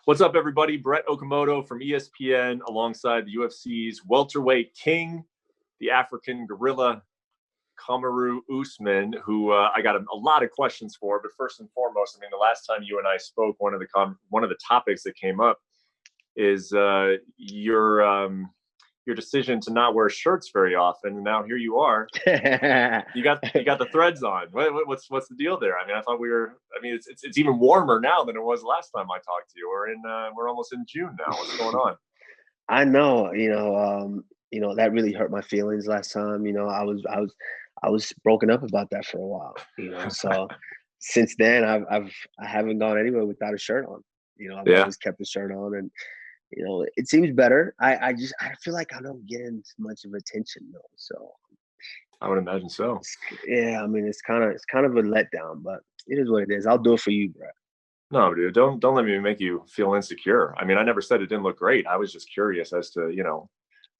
What's up, everybody? Brett Okamoto from ESPN alongside the UFC's welterweight king, the African gorilla, Kamaru Usman, who I got a lot of questions for. But first and foremost, I mean, the last time you and I spoke, one of the topics that came up is your decision to not wear shirts very often. And now here you are. You got the threads on. What's the deal there? I mean, I thought we were. I mean, it's even warmer now than it was last time I talked to you. We're almost in June now. What's going on? I know. That really hurt my feelings last time. I was broken up about that for a while. So since then I haven't gone anywhere without a shirt on. I've always kept the shirt on, and it seems better. I feel like I don't get as much of attention though. So I would imagine so. Yeah, I mean it's kind of a letdown, but it is what it is. I'll do it for you, Brett. No, dude, don't let me make you feel insecure. I mean, I never said it didn't look great. I was just curious as to,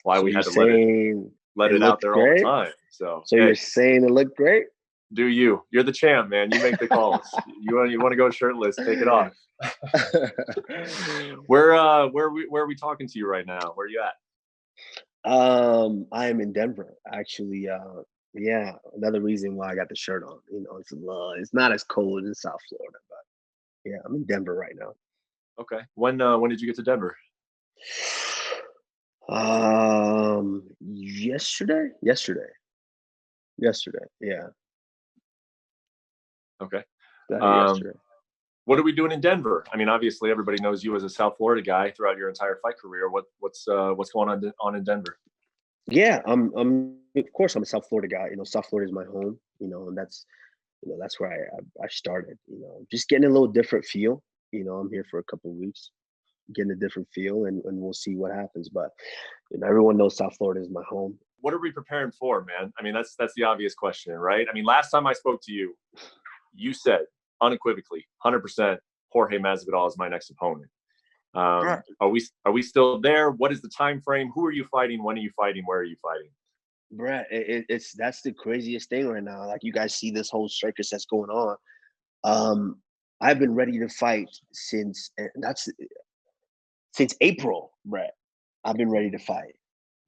why we had to let it out there all the time. So you're saying it looked great? Do you? You're the champ, man. You make the calls. You want to go shirtless, take it off. Where are we talking to you right now? Where are you at? I am in Denver, actually. Yeah, another reason why I got the shirt on. It's not as cold in South Florida, but yeah, I'm in Denver right now. Okay. When did you get to Denver? Yesterday. Yeah. Okay. Yesterday. What are we doing in Denver? I mean, obviously everybody knows you as a South Florida guy throughout your entire fight career. What's going on in Denver? Yeah, I'm of course I'm a South Florida guy. South Florida is my home. And that's where I started. Just getting a little different feel. I'm here for a couple of weeks, getting a different feel, and we'll see what happens. But everyone knows South Florida is my home. What are we preparing for, man? I mean, that's the obvious question, right? I mean, last time I spoke to you, you said unequivocally, 100%, Jorge Masvidal is my next opponent. Right. Are we still there? What is the time frame? Who are you fighting? When are you fighting? Where are you fighting? Brett, that's the craziest thing right now. Like, you guys see this whole circus that's going on. I've been ready to fight since April, Brett. I've been ready to fight.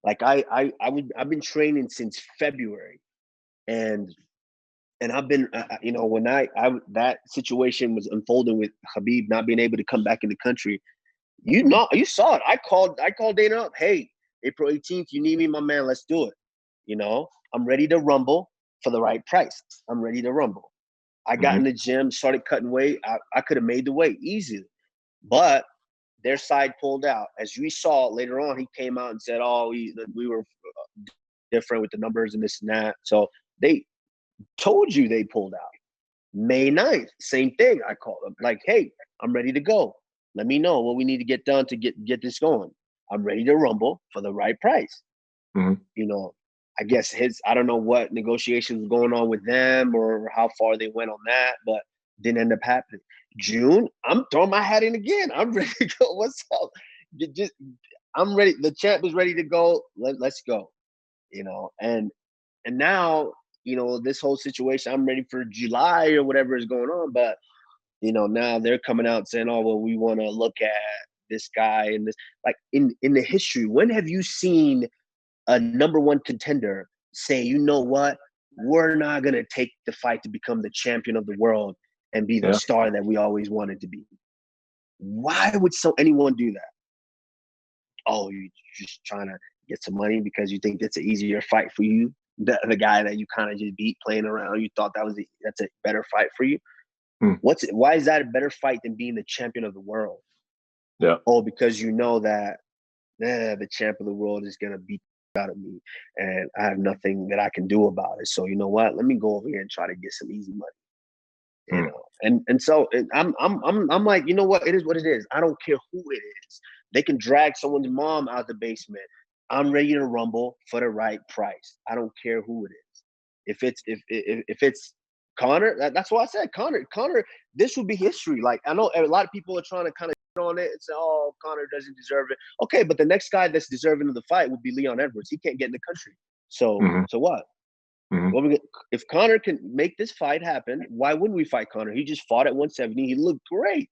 Like I've been training since February, and I've been when that situation was unfolding with Khabib not being able to come back in the country. You saw it. I called Dana up. Hey, April 18th, you need me, my man. Let's do it. I'm ready to rumble for the right price. I'm ready to rumble. I got in the gym, started cutting weight. I could have made the weight easily, but their side pulled out. As we saw later on, he came out and said, "Oh, we were different with the numbers and this and that." So they told you they pulled out. May 9th, same thing. I called them like, "Hey, I'm ready to go. Let me know what we need to get done to get this going. I'm ready to rumble for the right price." I guess I don't know what negotiations was going on with them or how far they went on that, but didn't end up happening. June, I'm throwing my hat in again. I'm ready to go. What's up? I'm ready. The champ is ready to go. Let's go. And now, this whole situation, I'm ready for July or whatever is going on. But, now they're coming out saying, "Oh, well, we want to look at this guy and this." Like in the history, when have you seen a number one contender say, "You know what? We're not going to take the fight to become the champion of the world and be the star that we always wanted to be"? Why would anyone do that? Oh, you're just trying to get some money because you think that's an easier fight for you? The guy that you kind of just beat playing around, you thought that's a better fight for you? Why is that a better fight than being the champion of the world? Yeah. Oh, because you know that the champ of the world is going to beat out of me and I have nothing that I can do about it. So you know what? Let me go over here and try to get some easy money. And so I'm like, you know what? It is what it is. I don't care who it is. They can drag someone's mom out the basement. I'm ready to rumble for the right price. I don't care who it is. If it's Conor, that's why I said Conor, this would be history. Like, I know a lot of people are trying to kind of get on it and say, "Oh, Conor doesn't deserve it." Okay, but the next guy that's deserving of the fight would be Leon Edwards. He can't get in the country. So what? If Conor can make this fight happen, why wouldn't we fight Conor? He just fought at 170. He looked great.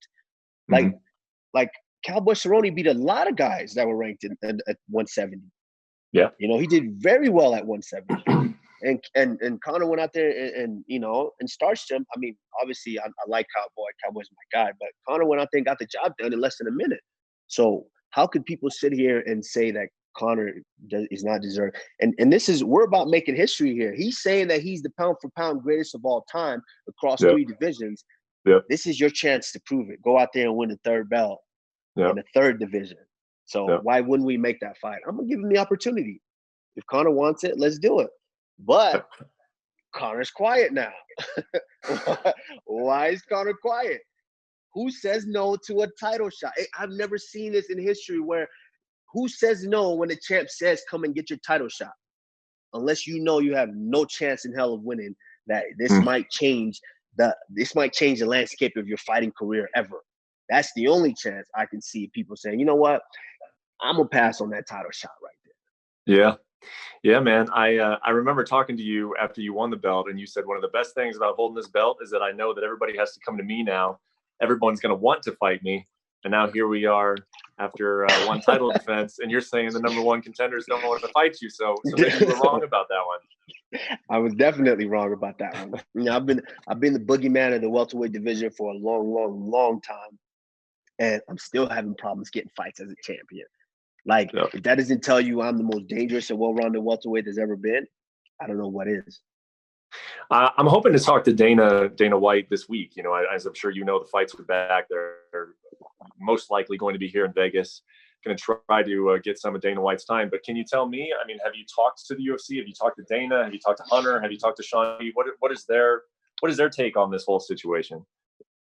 Like Cowboy Cerrone beat a lot of guys that were ranked at 170. Yeah. You know, he did very well at 170. And Conor went out there and you know, and starched him. I mean, obviously, I like Cowboy. Cowboy's my guy. But Conor went out there and got the job done in less than a minute. So how could people sit here and say that Conor is not deserved? And this is, we're about making history here. He's saying that he's the pound for pound greatest of all time across 3 divisions. This is your chance to prove it. Go out there and win the 3rd belt in the 3rd division. So why wouldn't we make that fight? I'm gonna give him the opportunity. If Conor wants it, let's do it. But Conor's quiet now. Why is Conor quiet? Who says no to a title shot? I've never seen this in history where who says no when the champ says, come and get your title shot? Unless you know you have no chance in hell of winning, that this might change the landscape of your fighting career ever. That's the only chance I can see people saying, you know what? I'm gonna pass on that title shot right there. Yeah. Yeah, man. I remember talking to you after you won the belt, and you said one of the best things about holding this belt is that I know that everybody has to come to me now. Everyone's going to want to fight me. And now here we are after one title defense, and you're saying the number 1 contenders don't want to fight you. So maybe you were wrong about that one. I was definitely wrong about that one. You know, I've been the boogeyman of the welterweight division for a long time, and I'm still having problems getting fights as a champion. Like, if that doesn't tell you I'm the most dangerous and well-rounded welterweight there's ever been, I don't know what is. I'm hoping to talk to Dana White this week. You know, as I'm sure you know, the fights are back. They're most likely going to be here in Vegas. Going to try to get some of Dana White's time. But can you tell me, I mean, have you talked to the UFC? Have you talked to Dana? Have you talked to Hunter? Have you talked to Sean? What is their take on this whole situation?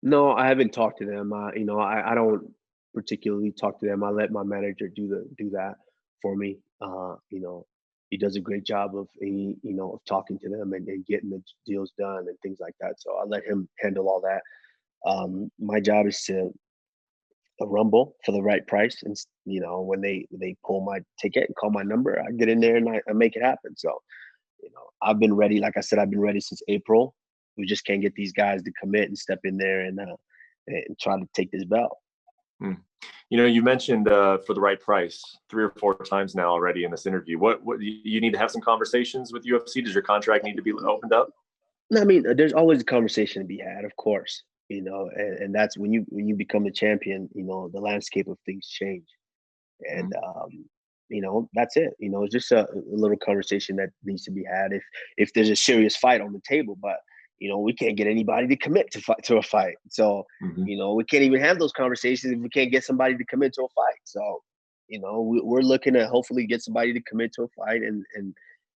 No, I haven't talked to them. You know, I don't particularly talk to them. I let my manager do that for me. You know, he does a great job of talking to them and getting the deals done and things like that. So I let him handle all that. My job is to rumble for the right price, and you know, when they pull my ticket and call my number, I get in there and I make it happen. So, you know, I've been ready. Like I said, I've been ready since April. We just can't get these guys to commit and step in there and try to take this belt. You know, you mentioned for the right price 3 or 4 times now already in this interview. What you need to have some conversations with UFC? Does your contract need to be opened up? No, I mean, there's always a conversation to be had, of course. You know, and that's when you become a champion. You know, the landscape of things change, and you know, that's it. You know, it's just a little conversation that needs to be had if there's a serious fight on the table. But you know, we can't get anybody to commit to a fight. So, you know, we can't even have those conversations if we can't get somebody to commit to a fight. So, you know, we're looking to hopefully get somebody to commit to a fight, and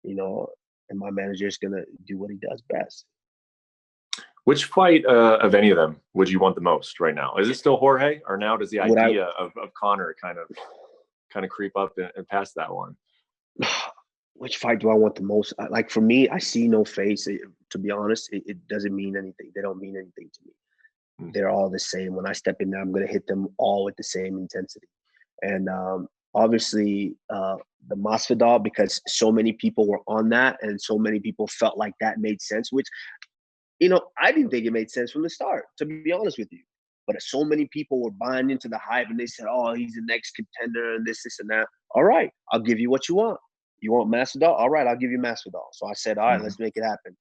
you know, and my manager is gonna do what he does best. Which fight of any of them would you want the most right now? Is it still Jorge, or now does the idea of Conor kind of creep up and past that one? Which fight do I want the most? Like, for me, I see no face. To be honest, it doesn't mean anything. They don't mean anything to me. They're all the same. When I step in there, I'm going to hit them all with the same intensity. And obviously, the Masvidal, because so many people were on that and so many people felt like that made sense, which, you know, I didn't think it made sense from the start, to be honest with you. But so many people were buying into the hype and they said, oh, he's the next contender and this and that. All right, I'll give you what you want. You want Masvidal? All right, I'll give you Masvidal. So I said, all right, let's make it happen.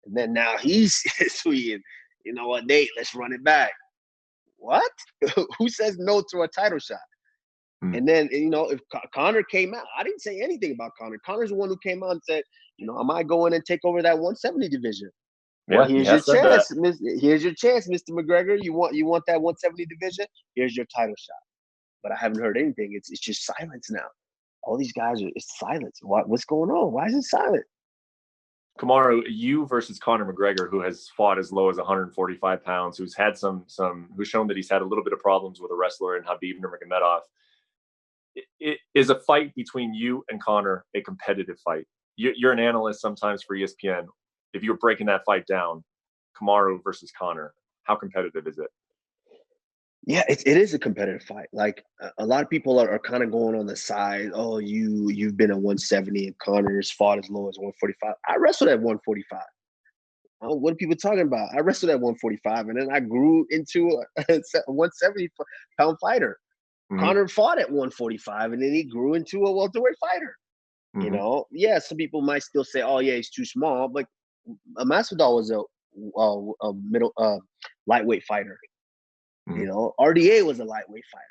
And then now he's tweeting, you know what, Nate, let's run it back. What? Who says no to a title shot? And then, you know, if Conor came out, I didn't say anything about Conor. Conor's the one who came out and said, you know, I might go in and take over that 170 division. Yeah, well, here's your chance. Here's your chance, Mr. McGregor. You want that 170 division? Here's your title shot. But I haven't heard anything. It's just silence now. All these guys it's silence. What's going on? Why is it silent? Kamaru, you versus Conor McGregor, who has fought as low as 145 pounds, who's had who's shown that he's had a little bit of problems with a wrestler in Khabib Nurmagomedov. It is a fight between you and Conor a competitive fight? You're an analyst sometimes for ESPN. If you're breaking that fight down, Kamaru versus Conor, how competitive is it? Yeah, it is a competitive fight. Like, a lot of people are kind of going on the side. Oh, you've been at 170 and Conor's fought as low as 145. I wrestled at 145. What are people talking about? I wrestled at 145, and then I grew into a 170-pound fighter. Conor fought at 145, and then he grew into a welterweight fighter. You know, yeah, some people might still say, "Oh, yeah, he's too small," but Masvidal was a middle lightweight fighter. You know, RDA was a lightweight fighter.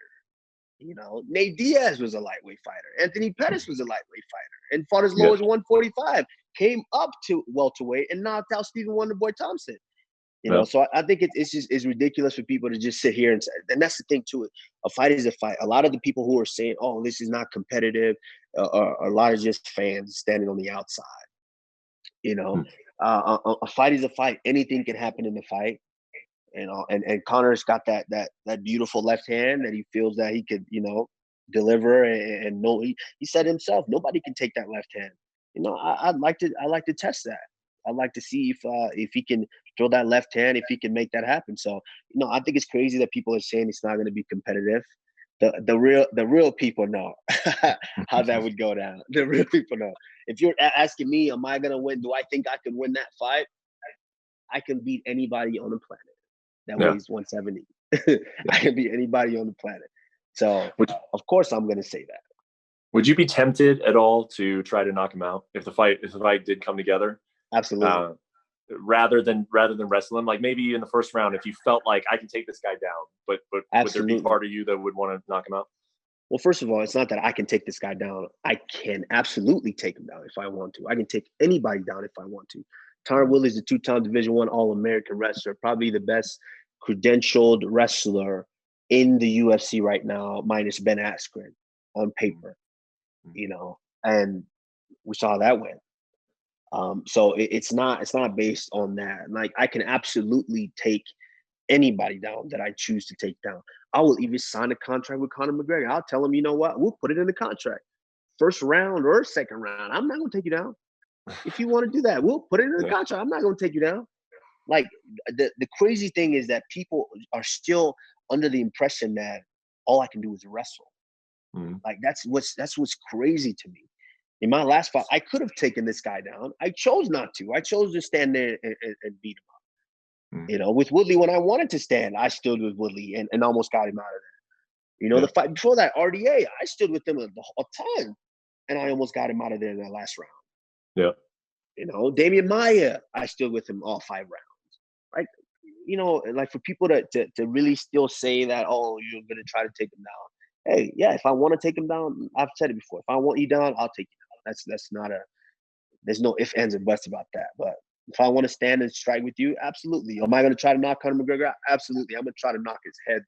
You know, Nate Diaz was a lightweight fighter. Anthony Pettis was a lightweight fighter and fought as low as 145. Came up to welterweight and knocked out Stephen Wonderboy Thompson. You know, so I think it's ridiculous for people to just sit here and say, and that's the thing too. A fight is a fight. A lot of the people who are saying, "Oh, this is not competitive," are a lot of just fans standing on the outside. You know, a fight is a fight. Anything can happen in the fight. You know, and Conor's got that beautiful left hand that he feels that he could, you know, deliver and know. He said himself, nobody can take that left hand. You know, I'd like to test that. I'd like to see if he can throw that left hand, if he can make that happen. So, you know, I think it's crazy that people are saying it's not going to be competitive. The real people know how that would go down. The real people know. If you're asking me, am I going to win? Do I think I can win that fight? I can beat anybody on the planet that weighs 170. I can beat anybody on the planet. So, of course, I'm going to say that. Would you be tempted at all to try to knock him out if the fight did come together? Absolutely. Rather than wrestle him, like maybe in the first round, if you felt like I can take this guy down, but would there be part of you that would want to knock him out? Well, first of all, it's not that I can take this guy down. I can absolutely take him down if I want to. I can take anybody down if I want to. Tyron Woodley is a 2-time Division I All-American wrestler, probably the best credentialed wrestler in the UFC right now, minus Ben Askren on paper. You know, and we saw that win. So it's not based on that. Like, I can absolutely take anybody down that I choose to take down. I will even sign a contract with Conor McGregor. I'll tell him, you know what? We'll put it in the contract. First round or second round, I'm not going to take you down. If you want to do that, we'll put it in the contract. I'm not going to take you down. Like, the crazy thing is that people are still under the impression that all I can do is wrestle. Like, that's what's crazy to me. In my last fight, I could have taken this guy down. I chose not to. I chose to stand there and beat him up. You know, with Woodley, when I wanted to stand, I stood with Woodley and almost got him out of there. You know, the fight before that, RDA, I stood with him a ton, and I almost got him out of there in that last round. Yeah. You know, Damian Maia, I stood with him all 5 rounds. Like, you know, like for people to really still say that, oh, you're going to try to take him down. Hey, yeah, if I want to take him down, I've said it before. If I want you down, I'll take you down. That's not there's no ifs, ands, and buts about that. But if I want to stand and strike with you, absolutely. Am I going to try to knock Conor McGregor out? Absolutely. I'm going to try to knock his head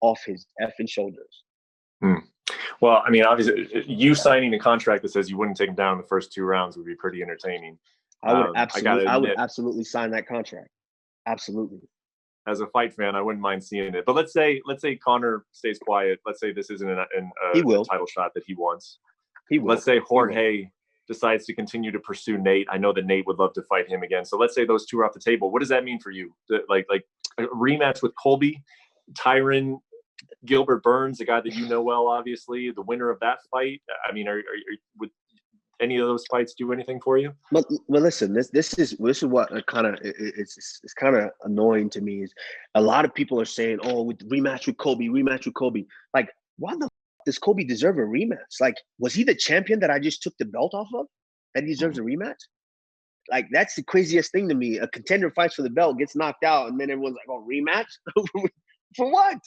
off his effing shoulders. Well, I mean, obviously, you signing a contract that says you wouldn't take him down in the first 2 rounds would be pretty entertaining. I would absolutely sign that contract. Absolutely. As a fight fan, I wouldn't mind seeing it. But let's say Conor stays quiet. Let's say this isn't a title shot that he wants. He will. Let's say Jorge decides to continue to pursue Nate. I know that Nate would love to fight him again. So let's say those two are off the table. What does that mean for you? Like a rematch with Colby, Tyron, Gilbert Burns, the guy that you know well, obviously, the winner of that fight. I mean, would any of those fights do anything for you? Well, listen, this is what kind of it's kind of annoying to me is a lot of people are saying, oh, with rematch with Colby. Like, why the f- does Colby deserve a rematch? Like, was he the champion that I just took the belt off of? That he deserves a rematch? Like, that's the craziest thing to me. A contender fights for the belt, gets knocked out, and then everyone's like, oh, rematch? For what?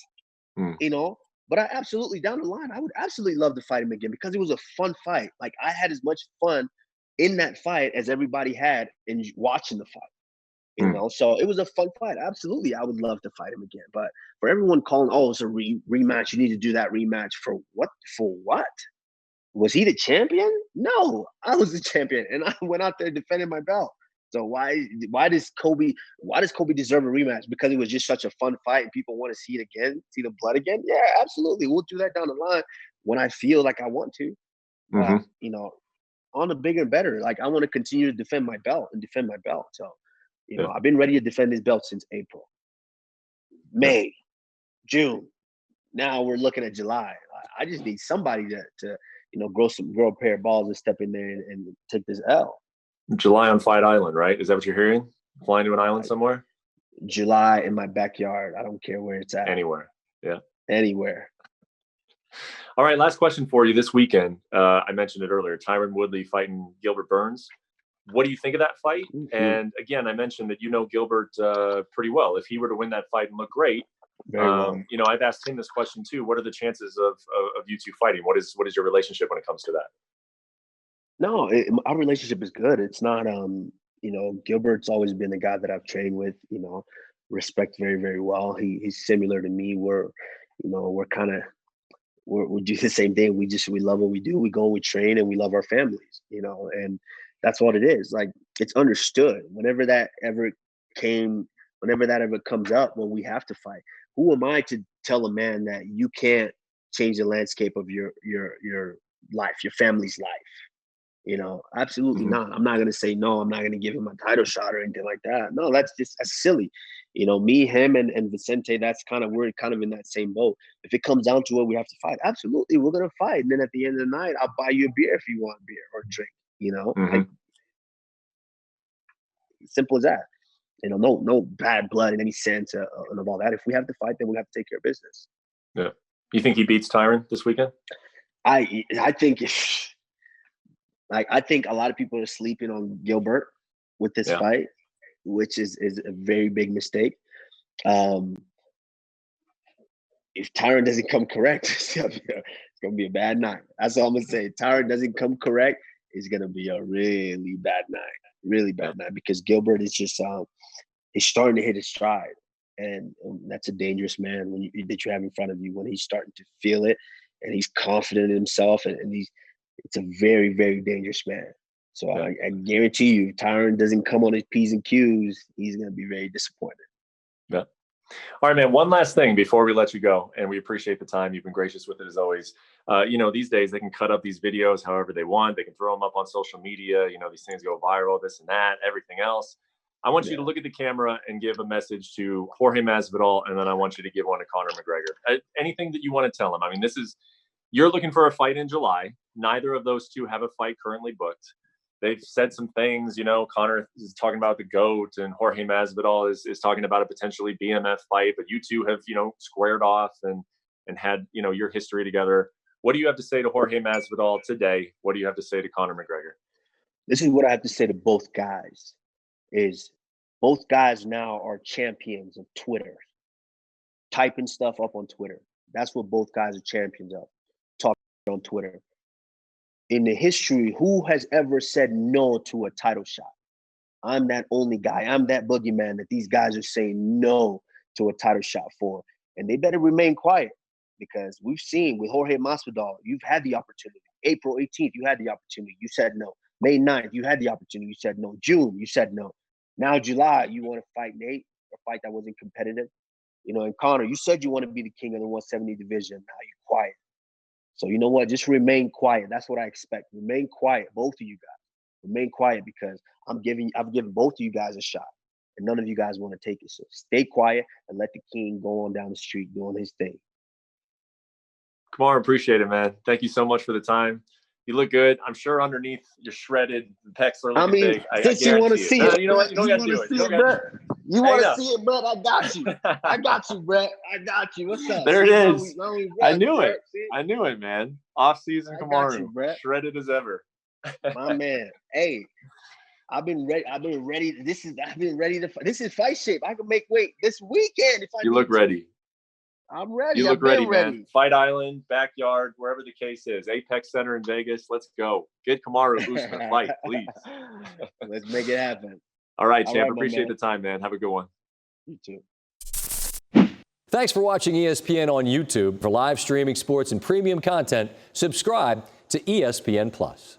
You know? But I absolutely, down the line, I would absolutely love to fight him again because it was a fun fight. Like, I had as much fun in that fight as everybody had in watching the fight. You know, so it was a fun fight. Absolutely, I would love to fight him again. But for everyone calling, oh, it's a rematch, you need to do that rematch for what? For what? Was he the champion? No, I was the champion, and I went out there defending my belt. So why does Colby deserve a rematch? Because it was just such a fun fight and people want to see it again, see the blood again? Yeah, absolutely. We'll do that down the line when I feel like I want to. You know, on the bigger and better. Like, I want to continue to defend my belt. So, you know, I've been ready to defend this belt since April, May, June. Now we're looking at July. I just need somebody to you know, grow a pair of balls and step in there and take this L. July on Fight Island, right? Is that what you're hearing? Flying to an island somewhere? July in my backyard. I don't care where it's at. Anywhere. Yeah. Anywhere. All right, last question for you this weekend. I mentioned it earlier. Tyron Woodley fighting Gilbert Burns. What do you think of that fight? Mm-hmm. And again, I mentioned that you know Gilbert pretty well. If he were to win that fight and look great, Very well. you know, I've asked him this question too. What are the chances of you two fighting? What is your relationship when it comes to that? No, our relationship is good. It's not, you know, Gilbert's always been the guy that I've trained with, you know, respect very, very well. He's similar to me. We're, you know, we do the same thing. We love what we do. We go, we train, and we love our families, you know, and that's what it is. Like, it's understood whenever that ever comes up when we have to fight. Who am I to tell a man that you can't change the landscape of your life, your family's life? You know, absolutely not. I'm not going to say no. I'm not going to give him a title shot or anything like that. No, that's silly. You know, me, him, and Vicente, we're kind of in that same boat. If it comes down to it, we have to fight. Absolutely, we're going to fight. And then at the end of the night, I'll buy you a beer if you want a beer or a drink, you know? Like, simple as that. You know, no bad blood in any sense and of all that. If we have to fight, then we have to take care of business. Yeah. You think he beats Tyron this weekend? I think I think a lot of people are sleeping on Gilbert with this fight, which is a very big mistake. If Tyron doesn't come correct, it's gonna be a bad night. That's all I'm gonna say. If Tyron doesn't come correct, it's gonna be a really bad night, because Gilbert is just he's starting to hit his stride, and that's a dangerous man that you have in front of you when he's starting to feel it, and he's confident in himself, and it's a very, very dangerous man. So I guarantee you, if Tyron doesn't come on his P's and Q's, he's going to be very disappointed. Yeah. All right, man. One last thing before we let you go, and we appreciate the time. You've been gracious with it as always. You know, these days they can cut up these videos however they want. They can throw them up on social media. You know, these things go viral, this and that, everything else. I want you to look at the camera and give a message to Jorge Masvidal, and then I want you to give one to Conor McGregor. Anything that you want to tell him. I mean, you're looking for a fight in July. Neither of those two have a fight currently booked. They've said some things, you know, Conor is talking about the GOAT and Jorge Masvidal is talking about a potentially BMF fight, but you two have, you know, squared off and had, you know, your history together. What do you have to say to Jorge Masvidal today? What do you have to say to Conor McGregor? This is what I have to say to both guys, is both guys now are champions of Twitter, typing stuff up on Twitter. That's what both guys are champions of. On Twitter. In the history, who has ever said no to a title shot? I'm that only guy. I'm that boogeyman that these guys are saying no to a title shot for. And they better remain quiet, because we've seen with Jorge Masvidal, you've had the opportunity. April 18th, you had the opportunity. You said no. May 9th, you had the opportunity. You said no. June, you said no. Now July, you want to fight Nate, a fight that wasn't competitive. You know, and Conor, you said you want to be the king of the 170 division. Now you're quiet. So you know what? Just remain quiet. That's what I expect. Remain quiet, both of you guys. Remain quiet, because I've given both of you guys a shot, and none of you guys want to take it. So stay quiet and let the king go on down the street doing his thing. Kamaru, appreciate it, man. Thank you so much for the time. You look good. I'm sure underneath you're shredded. The pecs are looking big. Since you want to see it, you know what? You don't got to do it. You want to see it, Brett? I got you. I got you, Brett. I got you. What's up? There it is. I knew it. I knew it, man. Off-season Kamaru, shredded as ever. My man. Hey, I've been ready. This is fight shape. I can make weight this weekend if I. You look ready. I'm ready. You look ready, man. Fight Island, backyard, wherever the case is. Apex Center in Vegas. Let's go. Get Kamaru Usman fight, please. Let's make it happen. All right, champ. Appreciate the time, man. Have a good one. You too. Thanks for watching ESPN on YouTube. For live streaming sports and premium content, subscribe to ESPN+.